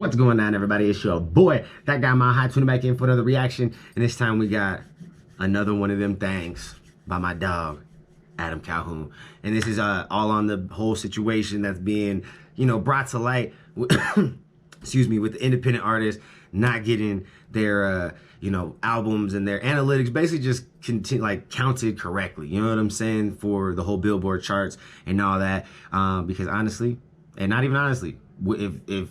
What's going on, everybody? It's your boy, That Guy Mile High, tuning back in for another reaction. And this time we got another one of them things by my dog, Adam Calhoun. And this is all on the whole situation that's being, brought to light, excuse me, with the independent artists not getting their, albums and their analytics basically just counted correctly. You know what I'm saying? For the whole Billboard charts and all that. Because honestly, and not even honestly, if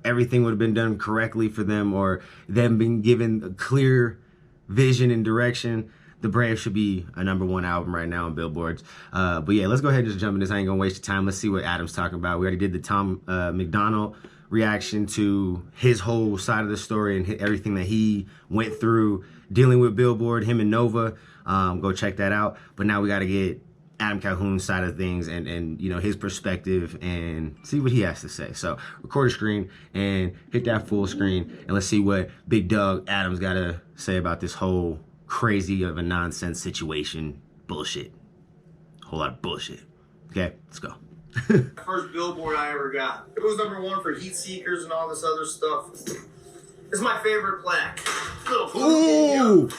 everything would have been done correctly for them, or them being given a clear vision and direction, The Brave should be a #1 album right now on Billboards. But yeah, let's go ahead and just jump in this. I ain't gonna waste your time. Let's see what Adam's talking about. We already did the Tom MacDonald reaction to his whole side of the story and everything that he went through dealing with Billboard, him and Nova. Go check that out. But now we got to get Adam Calhoun's side of things and his perspective and see what he has to say. So record a screen and hit that full screen and let's see what Big Dog Adam's got to say about this whole crazy of a nonsense situation. Bullshit. Whole lot of bullshit. Okay, let's go. First Billboard I ever got. It was #1 for Heat Seekers and all this other stuff. It's my favorite plaque. Ooh!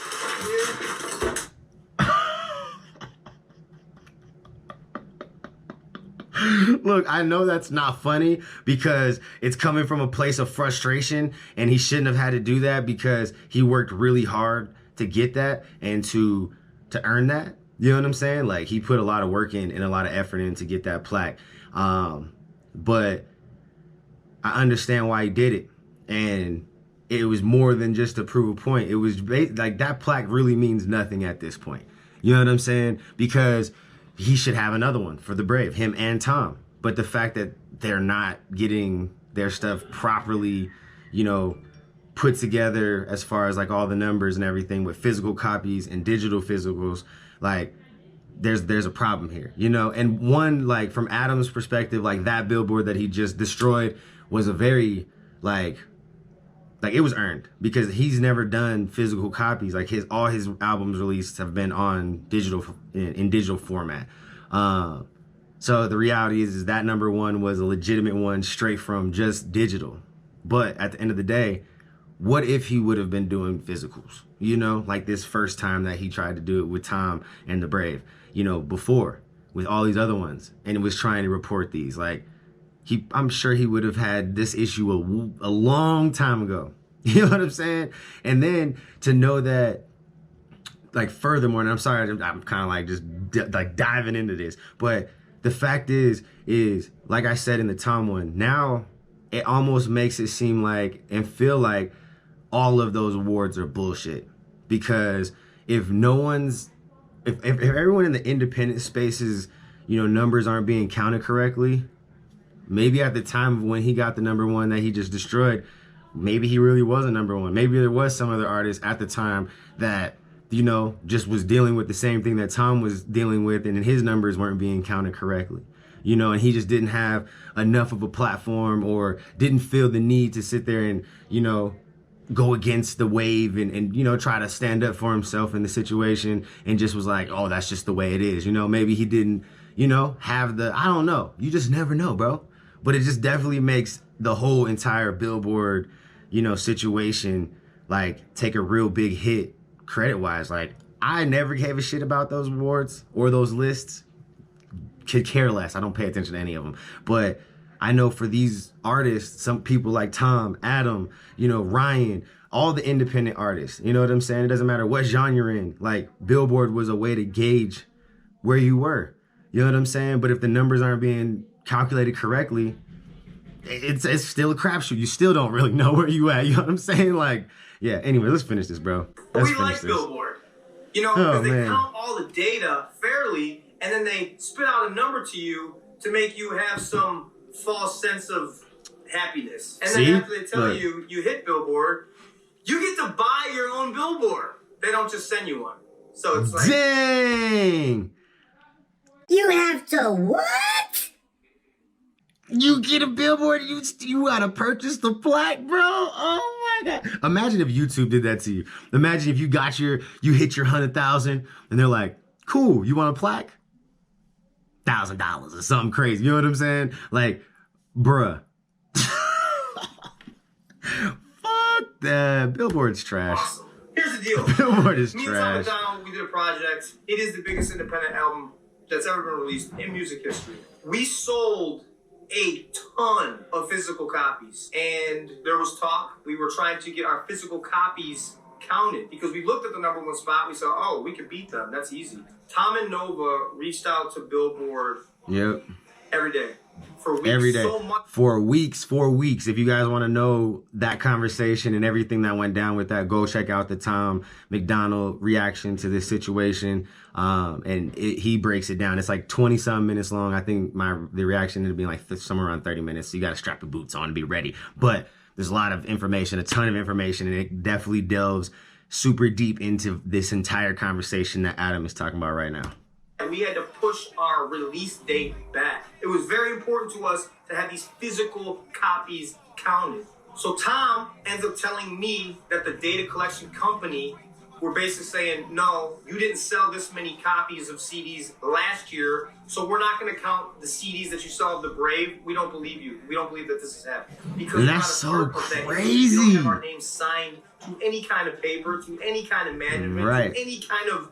Look, I know that's not funny because it's coming from a place of frustration, and he shouldn't have had to do that because he worked really hard to get that and to earn that. You know what I'm saying? Like, he put a lot of work in and a lot of effort in to get that plaque. But I understand why he did it. And it was more than just to prove a point. It was like that plaque really means nothing at this point. You know what I'm saying? Because he should have another one for The Brave, him and Tom. But the fact that they're not getting their stuff properly, put together as far as like all the numbers and everything with physical copies and digital physicals, like there's a problem here, and one, like, from Adam's perspective, like that Billboard that he just destroyed was a very like it was earned because he's never done physical copies. Like all his albums released have been on digital in digital format. So the reality is that #1 was a legitimate one straight from just digital. But at the end of the day, what if he would have been doing physicals, like this first time that he tried to do it with Tom and The Brave, before with all these other ones, and it was trying to report these, like, I'm sure he would have had this issue a long time ago. You know what I'm saying? And then to know that, like, furthermore, and I'm sorry, I'm kind of like just diving into this, but the fact is like I said in the Tom one, now it almost makes it seem like and feel like all of those awards are bullshit. Because if everyone in the independent spaces, numbers aren't being counted correctly, maybe at the time of when he got the #1 that he just destroyed, maybe he really was a #1. Maybe there was some other artist at the time that, just was dealing with the same thing that Tom was dealing with, and his numbers weren't being counted correctly. And he just didn't have enough of a platform or didn't feel the need to sit there and, go against the wave and try to stand up for himself in the situation, and just was like, oh, that's just the way it is. Maybe he didn't, have I don't know. You just never know, bro. But it just definitely makes the whole entire Billboard, situation, like, take a real big hit credit-wise. Like, I never gave a shit about those awards or those lists. Could care less. I don't pay attention to any of them. But I know for these artists, some people like Tom, Adam, Ryan, all the independent artists, you know what I'm saying? It doesn't matter what genre you're in. Like, Billboard was a way to gauge where you were. You know what I'm saying? But if the numbers aren't being calculated correctly, it's still a crapshoot. You still don't really know where you at. You know what I'm saying? Like, yeah. Anyway, let's finish this, bro. Let's we like this. Billboard, because they count all the data fairly, and then they spit out a number to you to make you have some false sense of happiness. And then after they tell you hit Billboard, you get to buy your own Billboard. They don't just send you one. So it's like, dang! You have to what? You get a Billboard, you gotta purchase the plaque, bro. Oh my God. Imagine if YouTube did that to you. Imagine if you hit your 100,000 and they're like, cool, you want a plaque? $1,000 or something crazy. You know what I'm saying? Like, bruh. Billboard's trash. Awesome. Here's the deal. Billboard is Me trash. and Tom MacDonald, we did a project. It is the biggest independent album that's ever been released in music history. We sold a ton of physical copies, and there was talk. We were trying to get our physical copies counted because we looked at the number one spot. We said, oh, we could beat them. That's easy. Tom and Nova reached out to Billboard. Yep. Every day. For weeks. Every day. So much. For weeks. If you guys want to know that conversation and everything that went down with that, go check out the Tom MacDonald reaction to this situation. He breaks it down. It's like 20-something minutes long. I think the reaction ended up being like somewhere around 30 minutes. So you got to strap your boots on and be ready. But there's a lot of information, a ton of information, and it definitely delves super deep into this entire conversation that Adam is talking about right now. And we had to push our release date back. It was very important to us to have these physical copies counted. So Tom ends up telling me that the data collection company were basically saying, no, you didn't sell this many copies of CDs last year, so we're not going to count the CDs that you saw of The Brave. We don't believe you. We don't believe that this has happened. Because that's so crazy. We don't have our name signed to any kind of paper, to any kind of management, right. to any kind of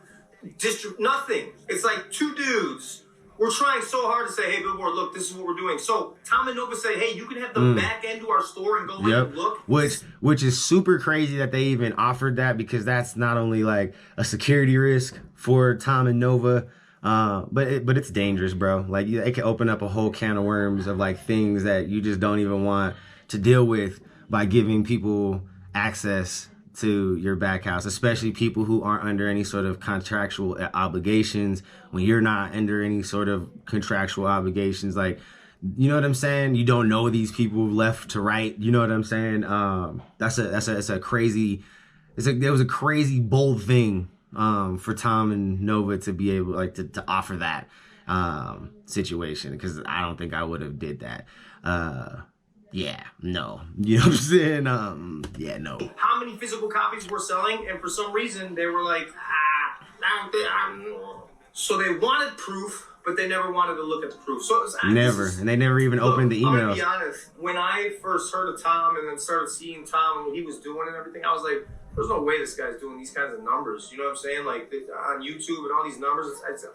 nothing. It's like two dudes. We're trying so hard to say, hey, Billboard, look, this is what we're doing. So Tom and Nova say, hey, you can have the back end to our store and go in and look. Which is super crazy that they even offered that, because that's not only like a security risk for Tom and Nova, but it's dangerous, bro. Like it can open up a whole can of worms of like things that you just don't even want to deal with by giving people access to your back house, especially people who aren't under any sort of contractual obligations. When you're not under any sort of contractual obligations, like, you know what I'm saying? You don't know these people left to right. You know what I'm saying? That's a crazy, there was a crazy bold thing for Tom and Nova to be able like to offer that situation, because I don't think I would have did that. Yeah, no. You know what I'm saying? Yeah, no. How many physical copies we're selling? And for some reason, they were like, so they wanted proof, but they never wanted to look at the proof. So it was and they never even opened the emails. I'm gonna be honest. When I first heard of Tom and then started seeing Tom and what he was doing and everything, I was like, there's no way this guy's doing these kinds of numbers. You know what I'm saying? Like on YouTube and all these numbers,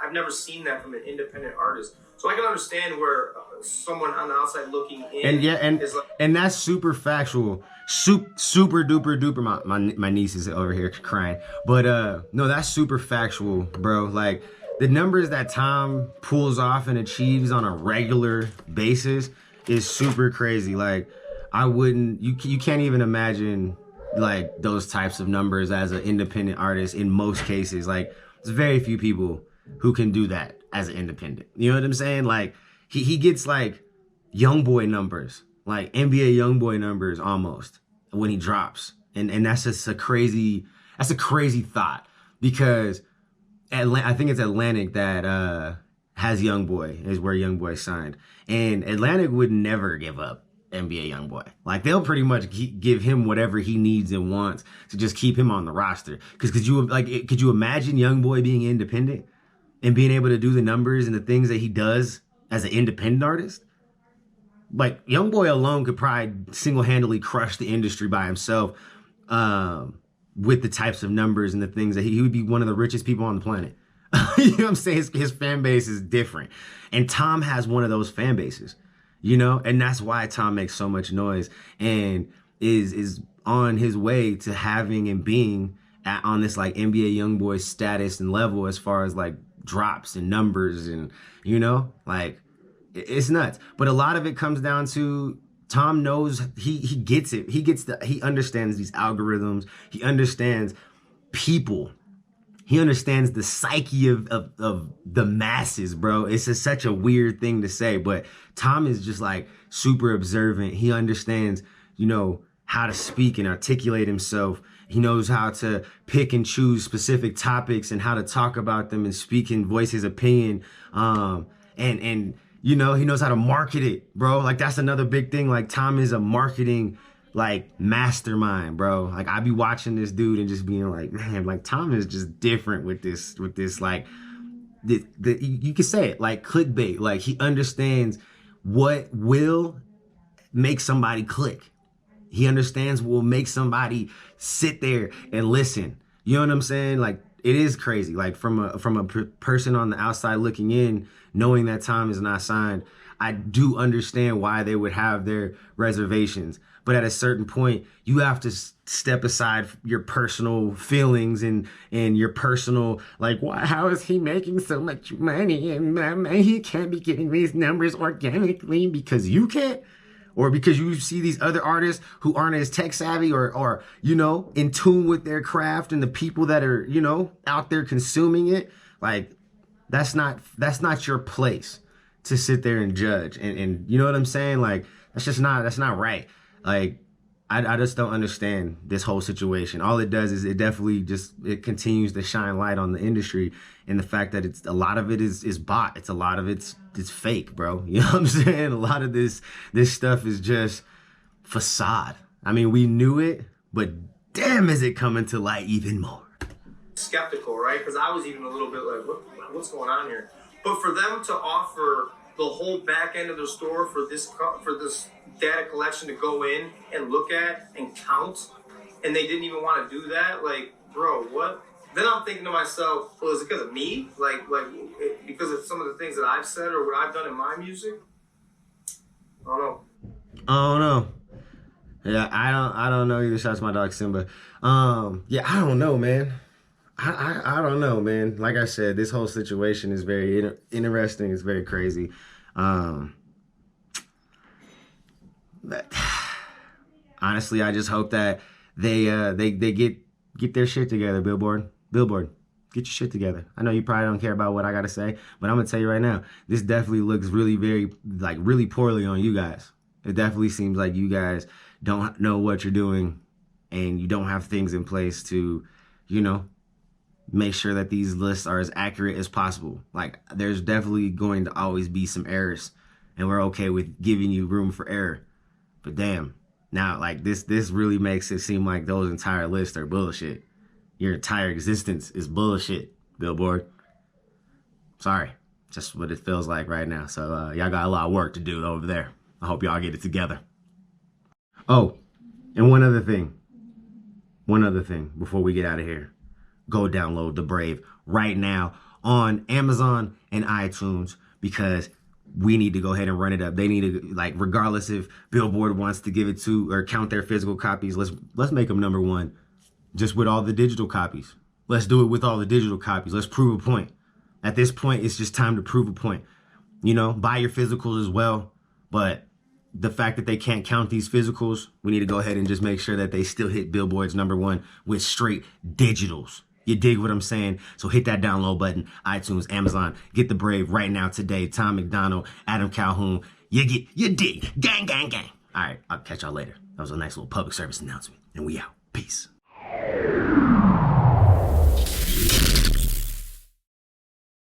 I've never seen that from an independent artist. So I can understand where someone on the outside looking in is like, and that's super factual, super duper. My niece is over here crying, but no, that's super factual, bro. Like the numbers that Tom pulls off and achieves on a regular basis is super crazy. Like you can't even imagine like those types of numbers as an independent artist in most cases. Like there's very few people who can do that as an independent. You know what I'm saying? Like he gets like young boy numbers, like NBA young boy numbers almost when he drops. And that's just a crazy thought, because I think it's Atlantic that has Youngboy, is where Youngboy signed. And Atlantic would never give up NBA Youngboy. Like they'll pretty much give him whatever he needs and wants to just keep him on the roster. Because could you imagine Youngboy being independent and being able to do the numbers and the things that he does as an independent artist? Like Youngboy alone could probably single-handedly crush the industry by himself with the types of numbers and the things that he would be one of the richest people on the planet. You know what I'm saying? His fan base is different. And Tom has one of those fan bases, you know? And that's why Tom makes so much noise and is on his way to having and being on this like NBA Youngboy status and level as far as like drops and numbers and, you know, like it's nuts. But a lot of it comes down to Tom knows, he gets it. He understands these algorithms. He understands people. He understands the psyche of the masses, bro. It's just such a weird thing to say, but Tom is just like super observant. He understands, you know, how to speak and articulate himself. He knows how to pick and choose specific topics and how to talk about them and speak and voice his opinion. And you know, he knows how to market it, bro. Like that's another big thing. Like Tom is a marketing like mastermind, bro. Like I be watching this dude and just being like, man, like Tom is just different with this like you can say it like clickbait. Like he understands what will make somebody click. He understands what will make somebody sit there and listen. You know what I'm saying? Like, it is crazy. Like, from a person on the outside looking in, knowing that time is not signed, I do understand why they would have their reservations. But at a certain point, you have to step aside your personal feelings and your personal, like, why? How is he making so much money? And he can't be getting these numbers organically because you can't? Or because you see these other artists who aren't as tech savvy or, you know, in tune with their craft and the people that are, you know, out there consuming it. Like, that's not your place to sit there and judge. And you know what I'm saying? Like, that's not right. Like, I just don't understand this whole situation. All it does is it definitely it continues to shine light on the industry and the fact that a lot of it is bought. It's a lot of it's fake, bro. You know what I'm saying? A lot of this stuff is just facade. I mean, we knew it, but damn, is it coming to light even more. Skeptical, right? Because I was even a little bit like, what's going on here? But for them to offer the whole back end of the store for this data collection to go in and look at and count, and they didn't even want to do that, like, bro, what? Then I'm thinking to myself, well, is it because of me? Like because of some of the things that I've said or what I've done in my music? I don't know. Yeah, I don't know either. Shouts to my dog Simba. Yeah, I don't know, man. I don't know, man. Like I said, this whole situation is very interesting. It's very crazy. But honestly, I just hope that they get their shit together. Billboard, get your shit together. I know you probably don't care about what I gotta say, but I'm gonna tell you right now, this definitely looks really poorly on you guys. It definitely seems like you guys don't know what you're doing, and you don't have things in place to, you know, make sure that these lists are as accurate as possible. Like, there's definitely going to always be some errors, and we're okay with giving you room for error. But damn, now, like, this really makes it seem like those entire lists are bullshit. Your entire existence is bullshit, Billboard. Sorry, just what it feels like right now. So y'all got a lot of work to do over there. I hope y'all get it together. Oh, and one other thing before we get out of here. Go download The Brave right now on Amazon and iTunes, because we need to go ahead and run it up. They need to, like, regardless if Billboard wants to give it to or count their physical copies, let's make them number one just with all the digital copies. Let's do it with all the digital copies. Let's prove a point. At this point, it's just time to prove a point. You know, buy your physicals as well, but the fact that they can't count these physicals, we need to go ahead and just make sure that they still hit Billboard's number one with straight digitals. You dig what I'm saying? So hit that download button, iTunes, Amazon. Get The Brave right now today. Tom MacDonald, Adam Calhoun. You dig. Gang, gang, gang. All right, I'll catch y'all later. That was a nice little public service announcement. And we out. Peace.